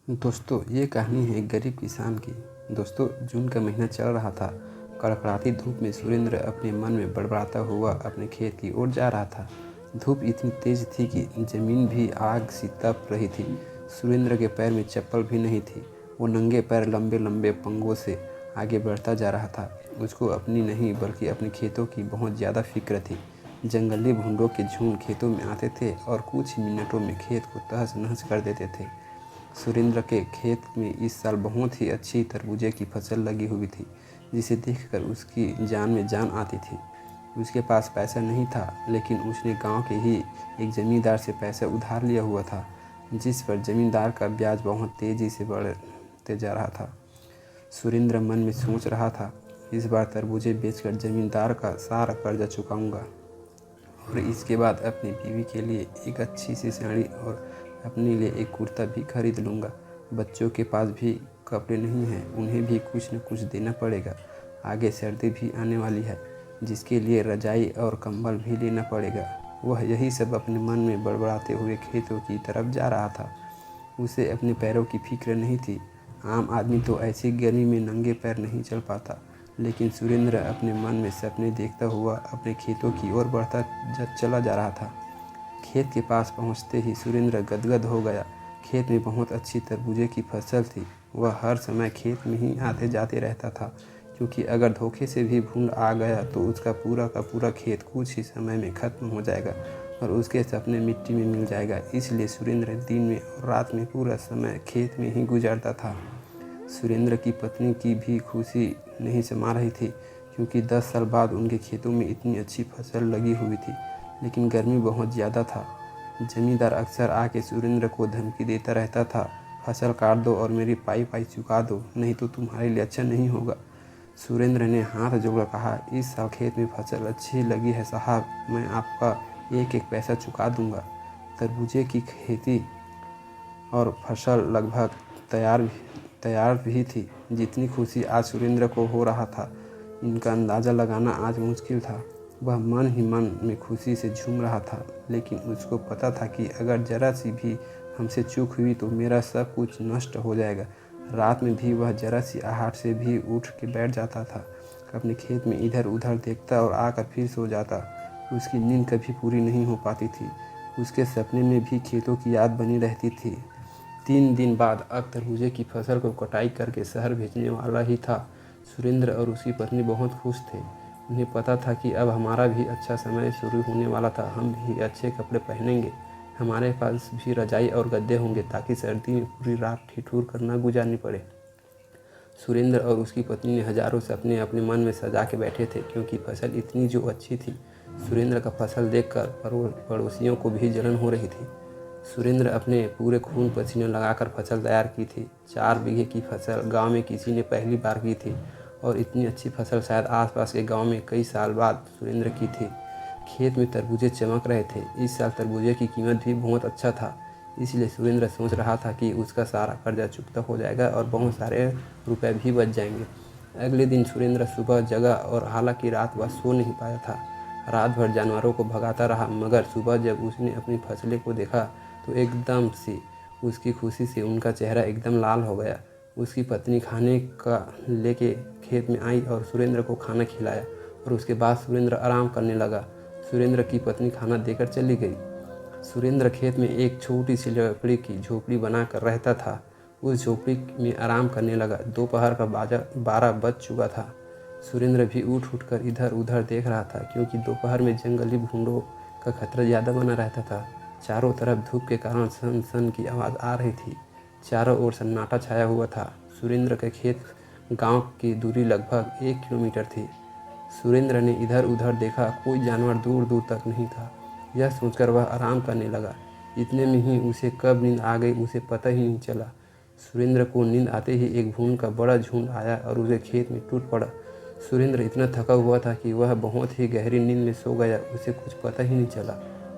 दोस्तों ये कहानी है एक गरीब किसान की। दोस्तों जून का महीना चल रहा था। कड़कड़ाती धूप में सुरेंद्र अपने मन में बड़बड़ाता हुआ अपने खेत की ओर जा रहा था। धूप इतनी तेज थी कि जमीन भी आग सी तप रही थी। सुरेंद्र के पैर में चप्पल भी नहीं थी। वो नंगे पैर लंबे लंबे पंगों से आगे बढ़ता जा रहा था। उसको अपनी नहीं बल्कि अपने खेतों की बहुत ज़्यादा फिक्र थी। जंगली भूंडों के झुंड खेतों में आते थे और कुछ ही मिनटों में खेत को तहस नहस कर देते थे। सुरेंद्र के खेत में इस साल बहुत ही अच्छी तरबूजे की फसल लगी हुई थी, जिसे देखकर उसकी जान में जान आती थी। उसके पास पैसा नहीं था, लेकिन उसने गांव के ही एक ज़मींदार से पैसा उधार लिया हुआ था, जिस पर ज़मींदार का ब्याज बहुत तेज़ी से बढ़ते जा रहा था। सुरेंद्र मन में सोच रहा था, इस बार तरबूजे बेचकर ज़मींदार का सारा कर्जा चुकाऊंगा और इसके बाद अपनी बीवी के लिए एक अच्छी सी साड़ी और अपने लिए एक कुर्ता भी खरीद लूँगा। बच्चों के पास भी कपड़े नहीं हैं, उन्हें भी कुछ न कुछ देना पड़ेगा। आगे सर्दी भी आने वाली है, जिसके लिए रजाई और कंबल भी लेना पड़ेगा। वह यही सब अपने मन में बड़बड़ाते हुए खेतों की तरफ जा रहा था। उसे अपने पैरों की फिक्र नहीं थी। आम आदमी तो ऐसी गर्मी में नंगे पैर नहीं चल पाता, लेकिन सुरेंद्र अपने मन में सपने देखता हुआ अपने खेतों की ओर बढ़ता चला जा रहा था। खेत के पास पहुंचते ही सुरेंद्र गदगद हो गया। खेत में बहुत अच्छी तरबूजे की फसल थी। वह हर समय खेत में ही आते जाते रहता था, क्योंकि अगर धोखे से भी भूंड आ गया तो उसका पूरा का पूरा खेत कुछ ही समय में खत्म हो जाएगा और उसके सपने मिट्टी में मिल जाएगा। इसलिए सुरेंद्र दिन में और रात में पूरा समय खेत में ही गुजारता था। सुरेंद्र की पत्नी की भी खुशी नहीं समा रही थी, क्योंकि 10 साल बाद उनके खेतों में इतनी अच्छी फसल लगी हुई थी, लेकिन गर्मी बहुत ज़्यादा था। जमींदार अक्सर आके सुरेंद्र को धमकी देता रहता था, फसल काट दो और मेरी पाई पाई चुका दो, नहीं तो तुम्हारे लिए अच्छा नहीं होगा। सुरेंद्र ने हाथ जोड़कर कहा, इस साल खेत में फसल अच्छी लगी है साहब, मैं आपका एक एक पैसा चुका दूंगा। तरबूजे की खेती और फसल लगभग तैयार भी थी। जितनी खुशी आज सुरेंद्र को हो रहा था, इनका अंदाज़ा लगाना आज मुश्किल था। वह मन ही मन में खुशी से झूम रहा था, लेकिन उसको पता था कि अगर जरा सी भी हमसे चूक हुई तो मेरा सब कुछ नष्ट हो जाएगा। रात में भी वह जरा सी आहट से भी उठ के बैठ जाता था, अपने खेत में इधर उधर देखता और आकर फिर सो जाता। उसकी नींद कभी पूरी नहीं हो पाती थी। उसके सपने में भी खेतों की याद बनी रहती थी। 3 दिन बाद अब तरबूजे की फसल को कटाई करके शहर भेजने वाला ही था। सुरेंद्र और उसकी पत्नी बहुत खुश थे। उन्हें पता था कि अब हमारा भी अच्छा समय शुरू होने वाला था। हम भी अच्छे कपड़े पहनेंगे, हमारे पास भी रजाई और गद्दे होंगे, ताकि सर्दी में पूरी रात ठिठुर कर न गुजारनी पड़े। सुरेंद्र और उसकी पत्नी ने हजारों सपने अपने मन में सजा के बैठे थे, क्योंकि फसल इतनी जो अच्छी थी। सुरेंद्र का फसल देखकर पड़ोसियों को भी जलन हो रही थी। सुरेंद्र अपने पूरे खून पसीने लगाकर फसल तैयार की थी। 4 बीघे की फसल गांव में किसी ने पहली बार की थी, और इतनी अच्छी फसल शायद आसपास के गांव में कई साल बाद सुरेंद्र की थी। खेत में तरबूजे चमक रहे थे। इस साल तरबूजे की कीमत भी बहुत अच्छा था, इसलिए सुरेंद्र सोच रहा था कि उसका सारा कर्जा चुकता हो जाएगा और बहुत सारे रुपए भी बच जाएंगे। अगले दिन सुरेंद्र सुबह जगा, और हालांकि रात भर सो नहीं पाया था। रात भर जानवरों को भगाता रहा, मगर सुबह जब उसने अपनी फसलें को देखा तो एकदम से उसकी खुशी से उनका चेहरा एकदम लाल हो गया। उसकी पत्नी खाने का लेके खेत में आई और सुरेंद्र को खाना खिलाया, और उसके बाद सुरेंद्र आराम करने लगा। सुरेंद्र की पत्नी खाना देकर चली गई। सुरेंद्र खेत में एक छोटी सी लकड़ी की झोपड़ी बनाकर रहता था। उस झोपड़ी में आराम करने लगा। दोपहर का 12 बज चुका था। सुरेंद्र भी उठ कर इधर उधर देख रहा था, क्योंकि दोपहर में जंगली भूंडों का खतरा ज़्यादा बना रहता था। चारों तरफ धूप के कारण सन सन की आवाज़ आ रही थी। चारों ओर सन्नाटा छाया हुआ था। सुरेंद्र के खेत गांव की दूरी लगभग 1 किलोमीटर थी। सुरेंद्र ने इधर उधर देखा, कोई जानवर दूर दूर तक नहीं था। यह सोचकर वह आराम करने लगा। इतने में ही उसे कब नींद आ गई उसे पता ही नहीं चला। सुरेंद्र को नींद आते ही एक भूंड का बड़ा झुंड आया और उसे खेत में टूट पड़ा। सुरेंद्र इतना थका हुआ था कि वह बहुत ही गहरी नींद में सो गया। उसे कुछ पता ही नहीं चला,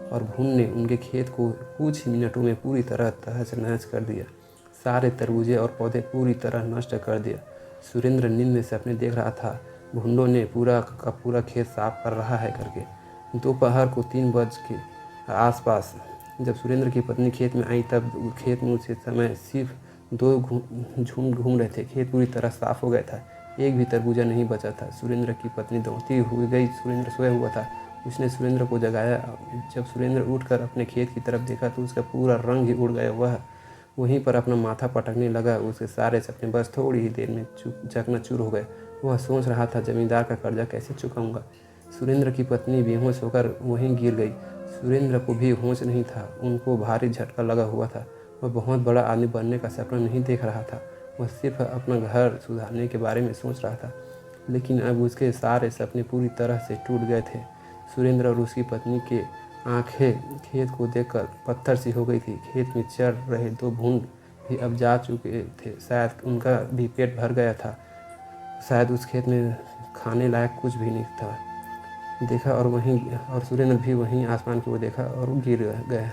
और भूंड ने उनके खेत को कुछ ही मिनटों में पूरी तरह तहस नहस कर दिया। सारे तरबूजे और पौधे पूरी तरह नष्ट कर दिया। सुरेंद्र नींद में सपने देख रहा था, भूंडों ने पूरा का पूरा खेत साफ कर रहा है करके। दोपहर को 3 बज के आसपास जब सुरेंद्र की पत्नी खेत में आई, तब खेत में उसे समय सिर्फ दो झुंड घूम रहे थे। खेत पूरी तरह साफ हो गया था, एक भी तरबूजा नहीं बचा था। सुरेंद्र की पत्नी दौड़ती हुई गई। सुरेंद्र सोया हुआ था। उसने सुरेंद्र को जगाया। जब सुरेंद्र उठकर अपने खेत की तरफ देखा तो उसका पूरा रंग ही उड़ गया। वह वहीं पर अपना माथा पटकने लगा। उसके सारे सपने बस थोड़ी ही देर में चकनाचूर हो गए। वह सोच रहा था, जमींदार का कर्जा कैसे चुकाऊंगा। सुरेंद्र की पत्नी बेहोश होकर वहीं गिर गई। सुरेंद्र को भी होश नहीं था। उनको भारी झटका लगा हुआ था। वह बहुत बड़ा आदमी बनने का सपना नहीं देख रहा था। वह सिर्फ अपना घर सुधारने के बारे में सोच रहा था। लेकिन अब उसके सारे सपने पूरी तरह से टूट गए थे। सुरेंद्र और उसकी पत्नी के आंखें खेत को देखकर पत्थर सी हो गई थी। खेत में चर रहे दो भूंड भी अब जा चुके थे। शायद उनका भी पेट भर गया था। शायद उस खेत में खाने लायक कुछ भी नहीं था। देखा और सुरेंद्र भी वहीं आसमान की ओर देखा और गिर गया।